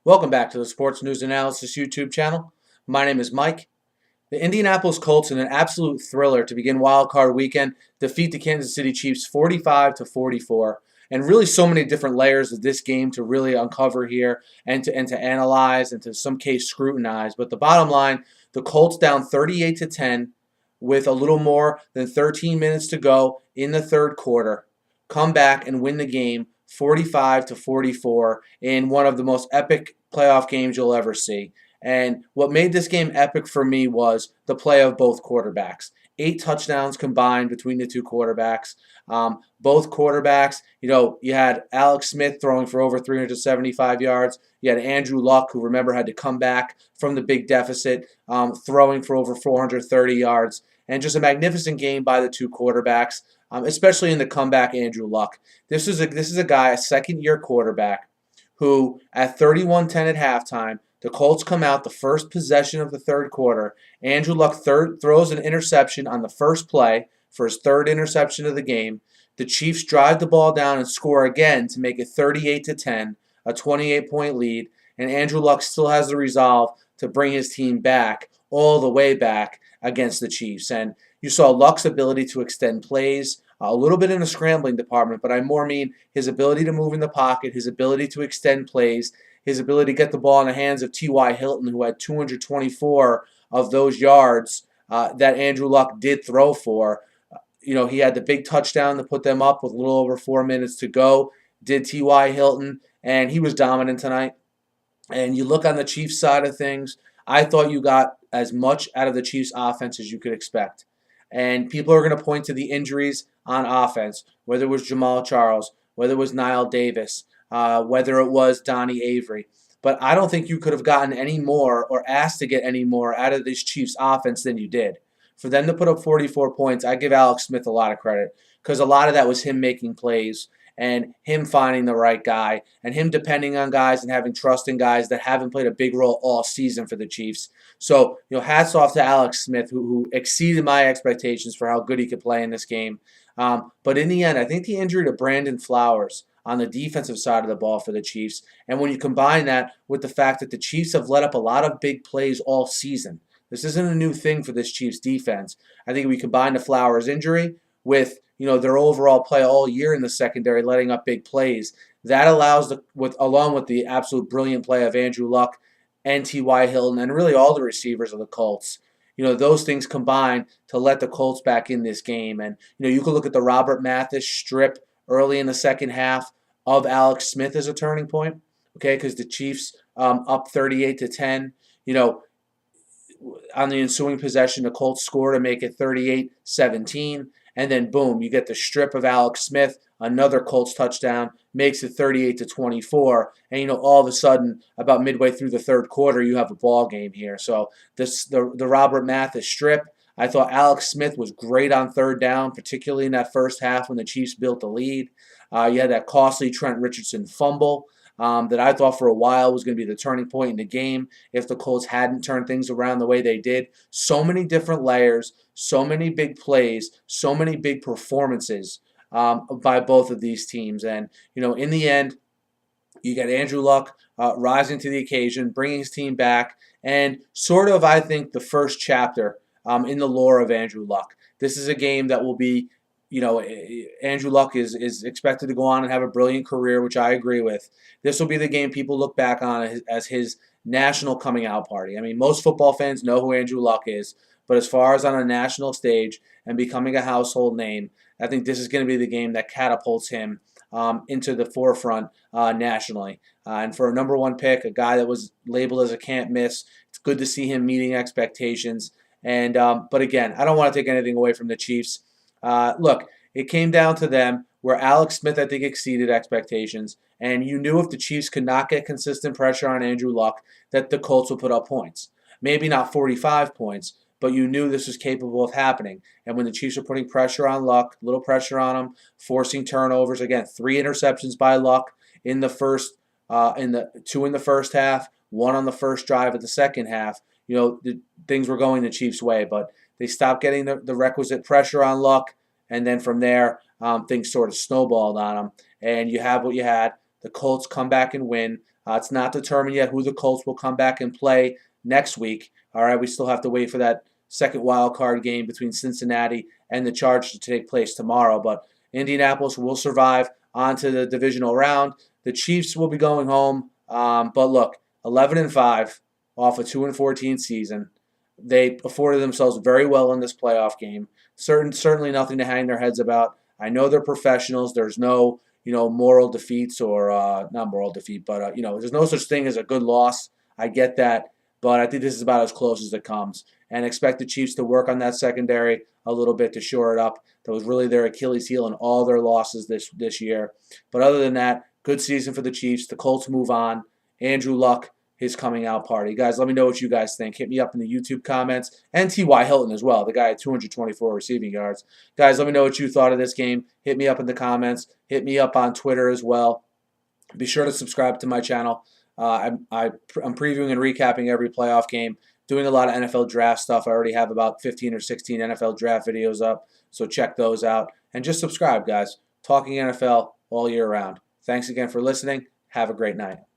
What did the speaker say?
Welcome back to the Sports News Analysis YouTube channel. My name is Mike. The Indianapolis Colts, in an absolute thriller to begin Wild Card Weekend, defeat the Kansas City Chiefs 45-44. And really so many different layers of this game to really uncover here and to analyze and to some case scrutinize. But the bottom line, the Colts down 38-10 with a little more than 13 minutes to go in the third quarter, come back and win the game 45-44 in one of the most epic playoff games you'll ever see. And what made this game epic for me was the play of both quarterbacks. 8 touchdowns combined between the two quarterbacks. Both quarterbacks, you had Alex Smith throwing for over 375 yards. You had Andrew Luck, who, remember, had to come back from the big deficit, throwing for over 430 yards. And just a magnificent game by the two quarterbacks, especially in the comeback, Andrew Luck. This is a guy, a second-year quarterback, who at 31-10 at halftime, the Colts come out the first possession of the third quarter. Andrew Luck throws an interception on the first play for his third interception of the game. The Chiefs drive the ball down and score again to make it 38-10, a 28-point lead, and Andrew Luck still has the resolve to bring his team back, all the way back, against the Chiefs. And you saw Luck's ability to extend plays, a little bit in the scrambling department, but I more mean his ability to move in the pocket, his ability to extend plays, his ability to get the ball in the hands of T.Y. Hilton, who had 224 of those yards that Andrew Luck did throw for. He had the big touchdown to put them up with a little over 4 minutes to go, did T.Y. Hilton, and he was dominant tonight. And you look on the Chiefs side of things, I thought you got as much out of the Chiefs offense as you could expect. And people are going to point to the injuries on offense, whether it was Jamal Charles, whether it was Niall Davis, whether it was Donnie Avery. But I don't think you could have gotten any more or asked to get any more out of this Chiefs offense than you did. For them to put up 44 points, I give Alex Smith a lot of credit because a lot of that was him making plays and him finding the right guy and him depending on guys and having trust in guys that haven't played a big role all season for the Chiefs. So, hats off to Alex Smith, who exceeded my expectations for how good he could play in this game. But in the end, I think the injury to Brandon Flowers on the defensive side of the ball for the Chiefs, and when you combine that with the fact that the Chiefs have let up a lot of big plays all season, this isn't a new thing for this Chiefs defense. I think we combine the Flowers injury with their overall play all year in the secondary, letting up big plays. That allows, along with the absolute brilliant play of Andrew Luck and T.Y. Hilton and really all the receivers of the Colts, those things combine to let the Colts back in this game. And, you can look at the Robert Mathis strip early in the second half of Alex Smith as a turning point, okay, because the Chiefs up 38-10, on the ensuing possession, the Colts score to make it 38-17. And then, boom, you get the strip of Alex Smith, another Colts touchdown, makes it 38-24. And, all of a sudden, about midway through the third quarter, you have a ball game here. So the Robert Mathis strip, I thought Alex Smith was great on third down, particularly in that first half when the Chiefs built the lead. You had that costly Trent Richardson fumble that I thought for a while was going to be the turning point in the game if the Colts hadn't turned things around the way they did. So many different layers, so many big plays, so many big performances by both of these teams. And, in the end, you got Andrew Luck rising to the occasion, bringing his team back, and sort of, I think, the first chapter in the lore of Andrew Luck. This is a game that will be, Andrew Luck is expected to go on and have a brilliant career, which I agree with. This will be the game people look back on as his national coming out party. I mean, most football fans know who Andrew Luck is, but as far as on a national stage and becoming a household name, I think this is going to be the game that catapults him into the forefront nationally. And for a number one pick, a guy that was labeled as a can't miss, it's good to see him meeting expectations. And but again, I don't want to take anything away from the Chiefs. Look, it came down to them where Alex Smith, I think, exceeded expectations. And you knew if the Chiefs could not get consistent pressure on Andrew Luck, that the Colts would put up points. Maybe not 45 points, but you knew this was capable of happening. And when the Chiefs were putting pressure on Luck, a little pressure on him, forcing turnovers, again, 3 interceptions by Luck in the first, two in the first half, 1 on the first drive of the second half. Things were going the Chiefs' way, but they stopped getting the requisite pressure on Luck, and then from there, things sort of snowballed on them. And you have what you had. the Colts come back and win. It's not determined yet who the Colts will come back and play next week. All right, we still have to wait for that second wild card game between Cincinnati and the Chargers to take place tomorrow. But Indianapolis will survive onto the divisional round. The Chiefs will be going home. But look, 11-5 off a 2-14 season. They afforded themselves very well in this playoff game. Certainly nothing to hang their heads about. I know they're professionals. There's no moral defeats or not moral defeat, but there's no such thing as a good loss. I get that, but I think this is about as close as it comes. And expect the Chiefs to work on that secondary a little bit to shore it up. That was really their Achilles heel in all their losses this year. But other than that, good season for the Chiefs. The Colts move on. Andrew Luck, his coming out party. Guys, let me know what you guys think. Hit me up in the YouTube comments. And T.Y. Hilton as well, the guy at 224 receiving yards. Guys, let me know what you thought of this game. Hit me up in the comments. Hit me up on Twitter as well. Be sure to subscribe to my channel. I'm previewing and recapping every playoff game. Doing a lot of NFL draft stuff. I already have about 15 or 16 NFL draft videos up, so check those out. And just subscribe, guys. Talking NFL all year round. Thanks again for listening. Have a great night.